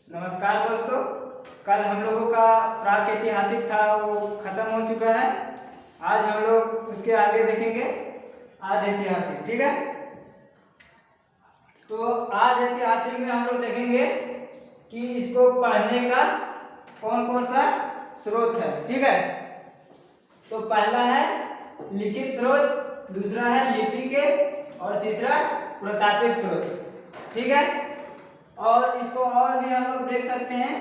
नमस्कार दोस्तों। कल हम लोगों का प्राक-ऐतिहासिक था वो खत्म हो चुका है। आज हम लोग उसके आगे देखेंगे आद ऐतिहासिक। ठीक है, तो आज ऐतिहासिक में हम लोग देखेंगे कि इसको पढ़ने का कौन कौन सा स्रोत है। ठीक है, तो पहला है लिखित स्रोत, दूसरा है लिपि के और तीसरा पुरातात्विक स्रोत। ठीक है, और इसको और भी हम लोग देख सकते हैं।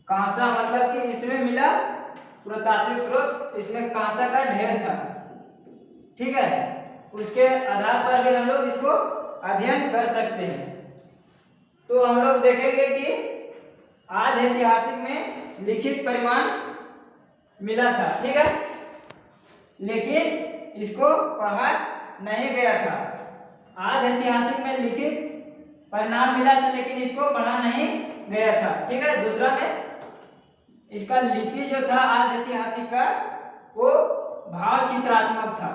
कांसा, मतलब कि इसमें मिला पुरातात्विक स्रोत, इसमें कांसा का ढेर था। ठीक है, उसके आधार पर भी हम लोग इसको अध्ययन कर सकते हैं। तो हम लोग देखेंगे कि आद ऐतिहासिक में लिखित परिमाण मिला था। ठीक है, लेकिन इसको पढ़ा नहीं गया था। आद ऐतिहासिक में लिखित परिणाम मिला था लेकिन इसको पढ़ा नहीं गया था। ठीक है, दूसरा में इसका लिपि जो था आद ऐतिहासिक का वो भाव चित्रात्मक था।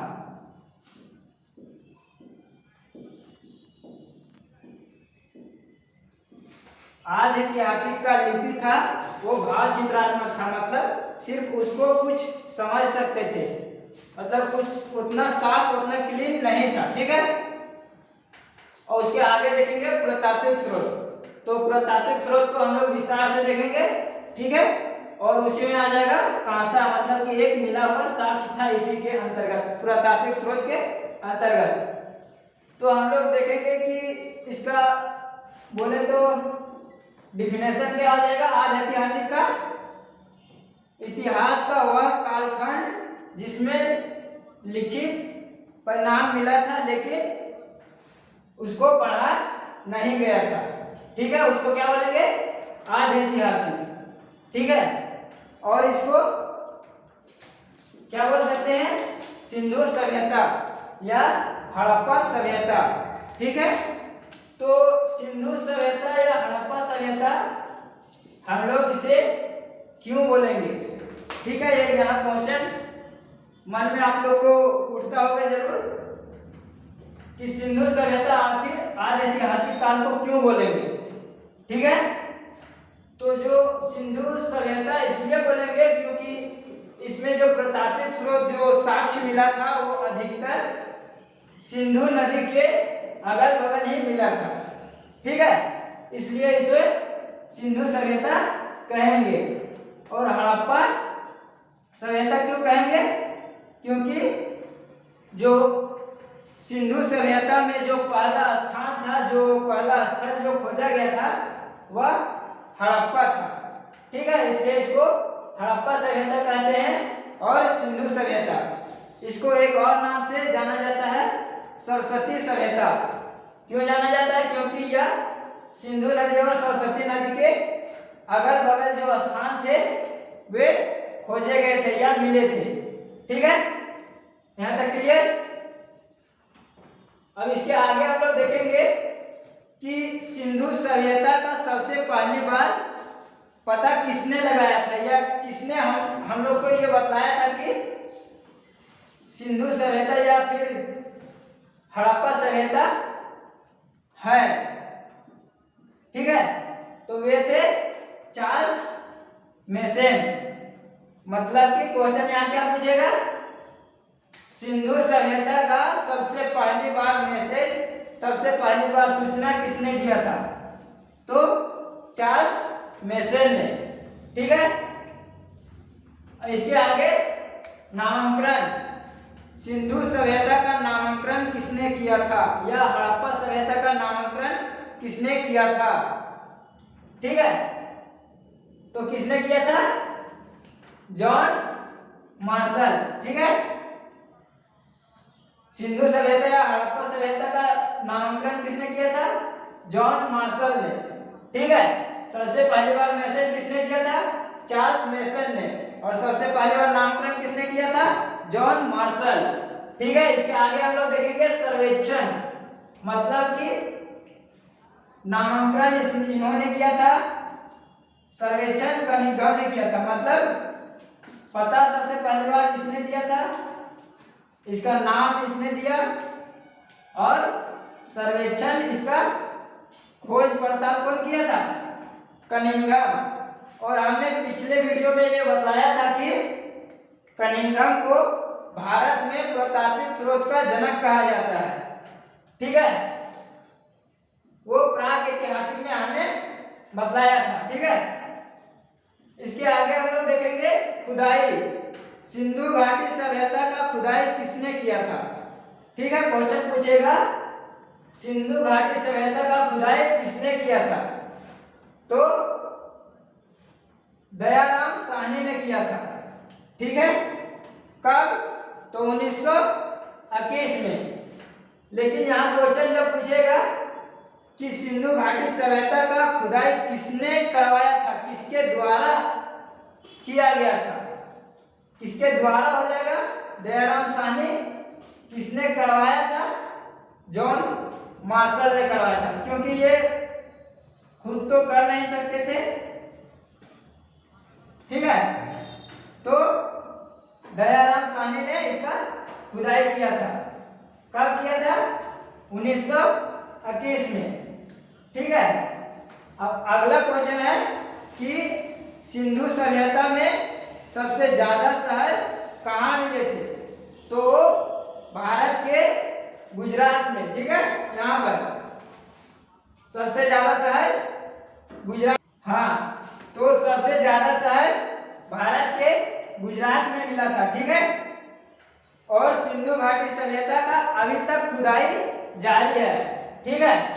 आद ऐतिहासिक का लिपि था वो भाव चित्रात्मक था, मतलब सिर्फ उसको कुछ समझ सकते थे, मतलब कुछ उतना साफ उतना क्लीन नहीं था। ठीक है, और उसके आगे देखेंगे पुरातात्विक स्रोत। तो पुरातात्विक स्रोत को हम लोग विस्तार से देखेंगे। ठीक है, और उसी में आ जाएगा कांसा, मतलब कि एक मिला हुआ साक्ष्य था इसी के अंतर्गत, पुरातात्विक स्रोत के अंतर्गत। तो हम लोग देखेंगे कि इसका बोले तो डिफिनेशन क्या हो जाएगा। आद ऐतिहासिक का इतिहास का वह कालखंड जिसमें लिखित परिणाम मिला था लेकिन उसको पढ़ा नहीं गया था। ठीक है, उसको क्या बोलेंगे, आद ऐतिहासिक। ठीक है, और इसको क्या बोल सकते हैं, सिंधु सभ्यता या हड़प्पा सभ्यता। ठीक है, तो सिंधु सभ्यता या हड़प्पा सभ्यता हम लोग इसे क्यों बोलेंगे। ठीक है, ये यहाँ क्वेश्चन मन में आप लोग को उठता होगा जरूर कि सिंधु सभ्यता आखिर आद ऐतिहासिक काल को क्यों बोलेंगे। ठीक है, तो जो सिंधु सभ्यता इसलिए बोलेंगे क्योंकि इसमें जो पुरातात्विक स्रोत जो साक्ष्य मिला था वो अधिकतर सिंधु नदी के अगल बगल ही मिला था। ठीक है, इसलिए इसे सिंधु सभ्यता कहेंगे। और हड़प्पा सभ्यता क्यों कहेंगे, क्योंकि जो सिंधु सभ्यता में जो पहला स्थान था, जो पहला स्थल जो खोजा गया था वह हड़प्पा था। ठीक है, इसलिए इसको हड़प्पा सभ्यता कहते हैं। और सिंधु सभ्यता इसको एक और नाम से जाना जाता है, सरस्वती सभ्यता। क्यों जाना जाता है, क्योंकि यह सिंधु नदी और सरस्वती नदी के अगल बगल जो स्थान थे वे खोजे गए थे या मिले थे। ठीक है, यहाँ तक क्लियर। अब इसके आगे हम लोग देखेंगे कि सिंधु सभ्यता का सबसे पहली बार पता किसने लगाया था या किसने हम लोग को ये बतलाया था कि सिंधु सभ्यता या फिर हड़प्पा सभ्यता है। ठीक है, तो वे थे चार्ल्स मेसन। मतलब कि क्वेश्चन यहाँ क्या पूछेगा, सिंधु सभ्यता का सबसे पहली बार मैसेज, सबसे पहली बार सूचना किसने दिया था, तो चार्ल्स मेसन ने। ठीक है, इसके आगे नामांकन, सिंधु सभ्यता का नामांकन किसने किया था या हड़प्पा सभ्यता का नामांकन किसने किया था। ठीक है, तो किसने किया था, जॉन मार्शल। ठीक है, सिंधु सभ्यता या हड़प्पा सभ्यता का नामांकन किसने किया था, जॉन मार्शल ने। ठीक है, सबसे पहली बार मैसेज किसने दिया था, चार्ल्स मेसन ने। और सबसे पहली बार नामकरण किसने किया था, जॉन मार्शल। ठीक है, इसके आगे हम लोग देखेंगे सर्वेक्षण, मतलब कि नामांकन इन्होंने किया था, सर्वेक्षण कनिंघम ने किया था। मतलब पता सबसे पहली बार किसने दिया था, इसका नाम इसने दिया और सर्वेक्षण इसका खोज पड़ताल कौन किया था? कनिंघम। और हमने पिछले वीडियो में ये बताया था कि कनिंघम को भारत में पुरातात्विक स्रोत का जनक कहा जाता है। ठीक है, वो प्राक-ऐतिहासिक में हमने बतलाया था। ठीक है, इसके आगे हम लोग देखेंगे खुदाई। सिंधु घाटी सभ्यता का खुदाई किसने किया था? ठीक है, क्वेश्चन पूछेगा सिंधु घाटी सभ्यता का खुदाई किसने किया था? तो दयाराम साहनी ने किया था। ठीक है, कब? तो 1921 में। लेकिन यहाँ क्वेश्चन जब पूछेगा कि सिंधु घाटी सभ्यता का खुदाई किसने करवाया था, किसके द्वारा किया गया था, किसके द्वारा हो जाएगा? दयाराम साहनी। किसने करवाया था? जॉन मार्शल ने करवाया था, क्योंकि ये खुद तो कर नहीं सकते थे। ठीक है, तो दयाराम साहनी ने इसका खुदाई किया था। कब किया था? 1921 में। ठीक है, अब अगला क्वेश्चन है कि सिंधु सभ्यता में सबसे ज्यादा शहर कहाँ मिले थे? तो भारत के गुजरात में। ठीक है, यहाँ पर सबसे ज्यादा शहर गुजरात। हाँ, तो सबसे ज्यादा शहर भारत के गुजरात में मिला था। ठीक है, और सिंधु घाटी सभ्यता का अभी तक खुदाई जारी है। ठीक है,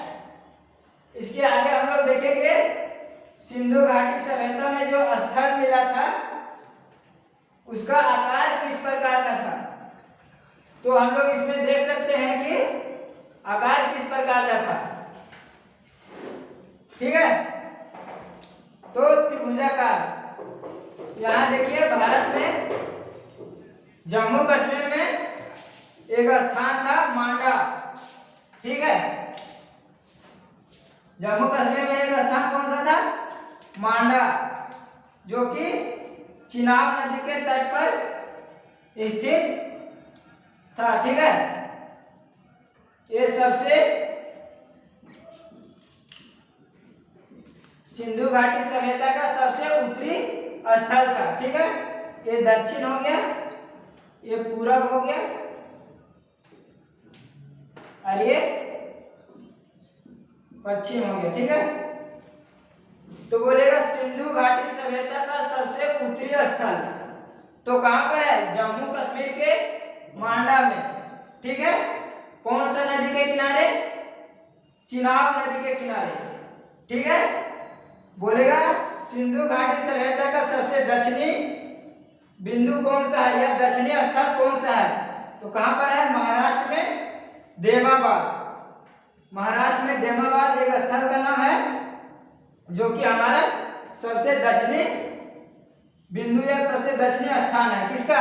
इसके आगे हम लोग देखेंगे सिंधु घाटी सभ्यता में जो स्थल मिला था उसका आकार किस प्रकार का था। तो हम लोग इसमें देख सकते हैं कि आकार किस प्रकार का था। ठीक है, तो त्रिभुजाकार। यहाँ देखिए, भारत में जम्मू कश्मीर में एक स्थान था मांडा। ठीक है, जम्मू कश्मीर में एक स्थान कौन सा था? मांडा, जो कि चिनाब नदी के तट पर स्थित था। ठीक है, ये सबसे सिंधु घाटी सभ्यता का सबसे उत्तरी स्थल था। ठीक है, ये दक्षिण हो गया, ये पूरब हो गया और ये पश्चिम हो गया। ठीक है, तो बोलेगा सिंधु घाटी सभ्यता का सबसे उत्तरी स्थल तो कहां पर है? जम्मू कश्मीर के मांडा में। ठीक है, कौन सा नदी के किनारे? चिनाब नदी के किनारे। ठीक है, बोलेगा सिंधु घाटी सभ्यता का सबसे दक्षिणी बिंदु कौन सा है या दक्षिणी स्थल कौन सा है? तो कहां पर है? महाराष्ट्र में देमाबाद। महाराष्ट्र में देमाबाद एक स्थल का नाम है जो कि हमारा सबसे दक्षिणी बिंदु या सबसे दक्षिणी स्थान है। किसका?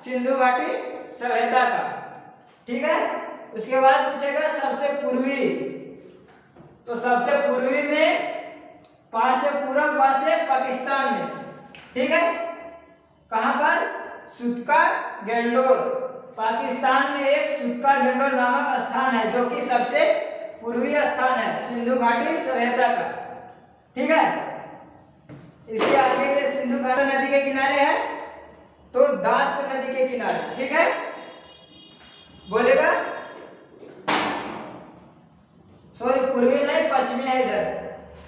सिंधु घाटी सभ्यता का। ठीक है, उसके बाद पूछेगा सबसे पूर्वी। तो सबसे पूर्वी में पास से पूरब, पास से पाकिस्तान में। ठीक है, कहां पर? सुत्का गेंडोर। पाकिस्तान में एक सुत्का गेंडोर नामक स्थान है जो कि सबसे पूर्वी स्थान है सिंधु घाटी सभ्यता का। ठीक है, इसके आगे ये सिंधु घाटी नदी के किनारे है, तो दास्त नदी के किनारे। ठीक है, बोलेगा सॉरी पूर्वी नहीं, पश्चिमी है,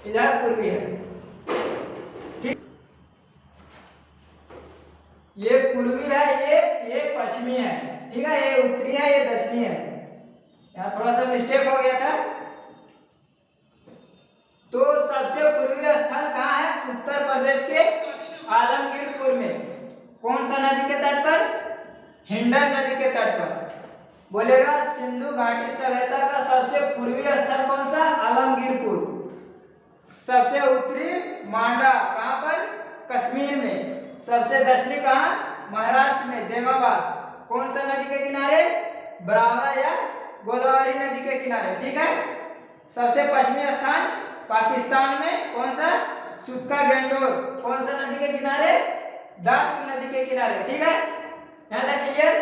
इधर पूर्वी है। ठीक, ये पूर्वी है, ये पश्चिमी है। ठीक है, ये उत्तरी है, ये दक्षिणी है। यहाँ थोड़ा सा मिस्टेक हो गया था। तो सबसे पूर्वी स्थल कहाँ है? उत्तर प्रदेश के आलमगीरपुर में। कौन सा नदी के तट पर? हिंडन नदी के तट पर। बोलेगा सिंधु घाटी सभ्यता का सबसे पूर्वी स्थल कौन सा? आलमगीरपुर। सबसे उत्तरी मांडा, कहाँ पर? कश्मीर में। सबसे दक्षिणी कहाँ? महाराष्ट्र में देमाबाद। कौन सा नदी के किनारे? ब्राह्मणा या गोदावरी नदी के किनारे। ठीक है, सबसे पश्चिमी स्थान पाकिस्तान में। कौन सा? सुत्का गेंडोर। कौन सा नदी के किनारे? दास्त नदी के किनारे। ठीक है, यहाँ तक क्लियर?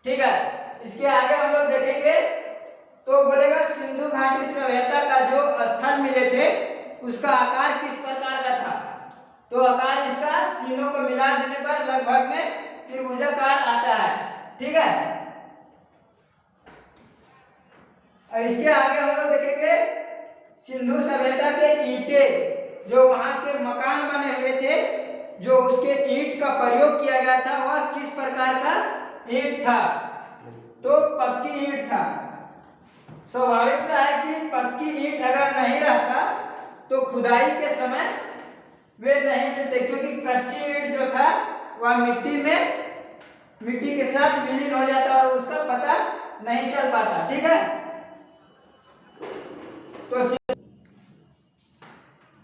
ठीक है। इसके आगे हम लोग देखेंगे तो बोलेगा सिंधु घाटी सभ्यता का जो स्थल मिले थे उसका आकार किस प्रकार का था। तो आकार इसका तीनों को मिला देने पर लगभग में त्रिभुजाकार आता है। ठीक है। इसके आगे हम लोग देखेंगे सिंधु सभ्यता के ईंटें जो वहां के मकान बने हुए थे, जो उसके ईंट का प्रयोग किया गया था वह किस प्रकार का ईंट था। तो पक्की ईंट था। स्वाभाविक सा है कि पक्की ईंट अगर नहीं रहता तो खुदाई के समय वे नहीं मिलते, क्योंकि कच्ची ईंट जो था वह मिट्टी के साथ विलीन हो जाता और उसका पता नहीं चल पाता। ठीक है।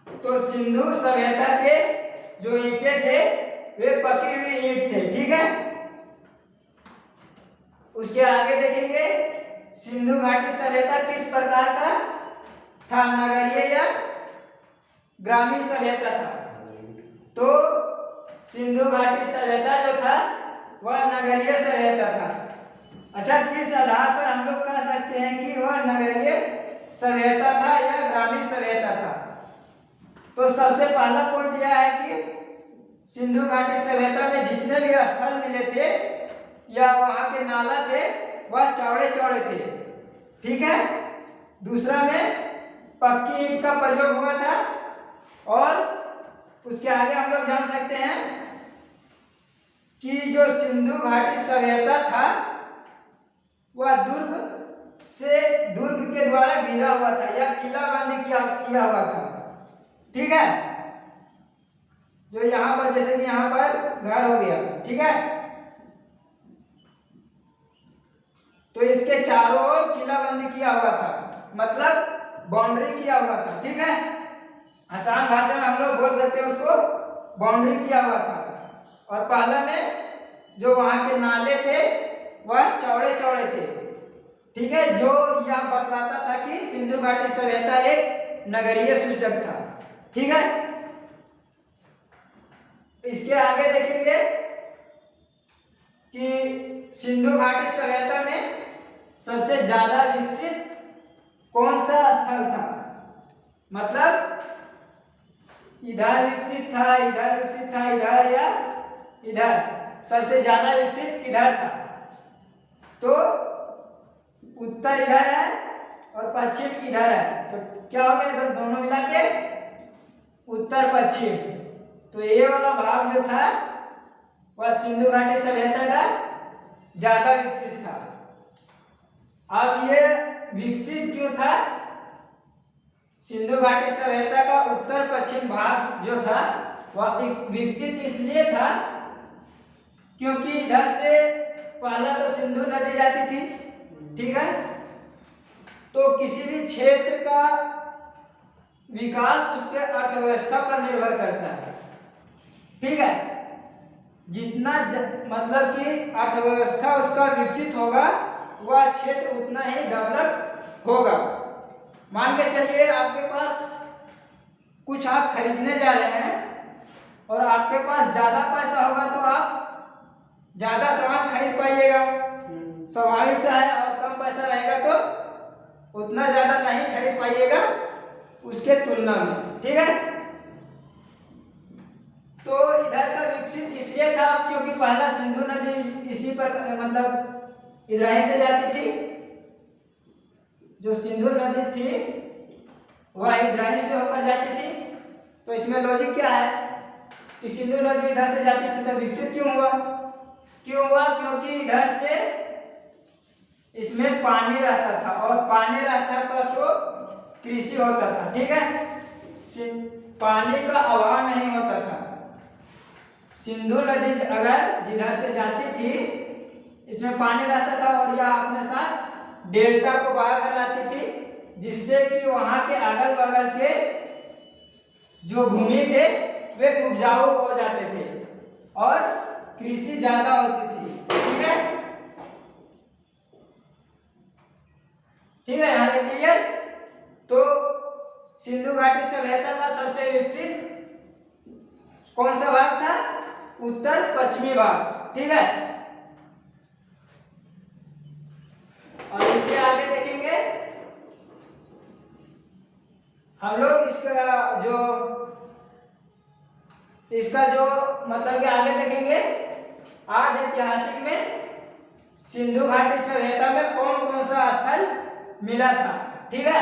तो सिंधु सभ्यता के जो ईंटें थे वे पकी हुई ईंट थे। ठीक है। उसके आगे देखेंगे सिंधु घाटी सभ्यता किस प्रकार का था, नगरीय या ग्रामीण सभ्यता था। तो सिंधु घाटी सभ्यता जो था वह नगरीय सभ्यता था। अच्छा, किस आधार पर हम लोग कह सकते हैं कि वह नगरीय सभ्यता था या ग्रामीण सभ्यता था। तो सबसे पहला पॉइंट यह है कि सिंधु घाटी सभ्यता में जितने भी स्थल मिले थे या वहां के नाला थे वह चौड़े चौड़े थे। ठीक है। दूसरा में पक्की ईंट का प्रयोग हुआ था और उसके आगे हम लोग जान सकते हैं कि जो सिंधु घाटी सभ्यता था वह दुर्ग के द्वारा घिरा हुआ था या किलाबंदी किया हुआ था। ठीक है। जो यहां पर जैसे कि यहां पर घर हो गया। ठीक है। तो इसके चारों ओर किलाबंदी किया हुआ था, मतलब बाउंड्री किया हुआ था। ठीक है। आसान भाषा में हम लोग बोल सकते हैं उसको बाउंड्री किया हुआ था। और पहला में जो वहां के नाले थे वह चौड़े चौड़े थे। ठीक है। जो यह बतलाता था कि सिंधु घाटी सभ्यता एक नगरीय सूचक था। ठीक है। इसके आगे देखेंगे कि सिंधु घाटी सभ्यता में सबसे ज्यादा विकसित कौन सा स्थल था, मतलब इधर विकसित था, इधर विकसित था, इधर या इधर, सबसे ज्यादा विकसित किधर था। तो उत्तर इधर है और पश्चिम इधर है, तो क्या हो गया, इधर दोनों मिला के उत्तर पश्चिम। तो ये वाला भाग जो था वह सिंधु घाटी सभ्यता का ज्यादा विकसित था। अब ये विकसित क्यों था, सिंधु घाटी सभ्यता का उत्तर पश्चिम भाग जो था वह विकसित इसलिए था क्योंकि इधर से पहला तो सिंधु नदी जाती थी। ठीक है। तो किसी भी क्षेत्र का विकास उसके अर्थव्यवस्था पर निर्भर करता है। ठीक है। जितना मतलब कि अर्थव्यवस्था उसका विकसित होगा वह क्षेत्र उतना ही डेवलप होगा। मान के चलिए आपके पास कुछ आप खरीदने जा रहे हैं और आपके पास ज्यादा पैसा होगा तो आप ज्यादा सामान खरीद पाइएगा, स्वाभाविक सा है। और कम पैसा रहेगा तो उतना ज्यादा नहीं खरीद पाइएगा उसके तुलना में। ठीक है। तो इधर का विकसित इसलिए था क्योंकि पहला सिंधु नदी इसी पर मतलब इधर ही से जाती थी। जो सिंधु नदी थी वह इधर ही से होकर जाती थी। तो इसमें लॉजिक क्या है कि सिंधु नदी इधर से जाती थी तो विकसित क्यों हुआ, क्योंकि इधर से इसमें पानी रहता था और पानी रहता था तो कृषि होता था। ठीक है। पानी का अभाव नहीं होता था। सिंधु नदी अगर जिधर से जाती थी इसमें पानी रहता था और यह अपने साथ डेल्टा को बहा कर लाती थी, जिससे कि वहां के अगल बगल के जो भूमि थे वे उपजाऊ हो जाते थे और कृषि ज्यादा होती थी। ठीक है। ठीक है। यहाँ पे क्लियर। तो सिंधु घाटी सभ्यता का सबसे विकसित कौन सा भाग था, उत्तर पश्चिमी भाग। ठीक है। हम लोग इसका जो मतलब कि आगे देखेंगे आज ऐतिहासिक में सिंधु घाटी सभ्यता में कौन कौन सा स्थल मिला था। ठीक है।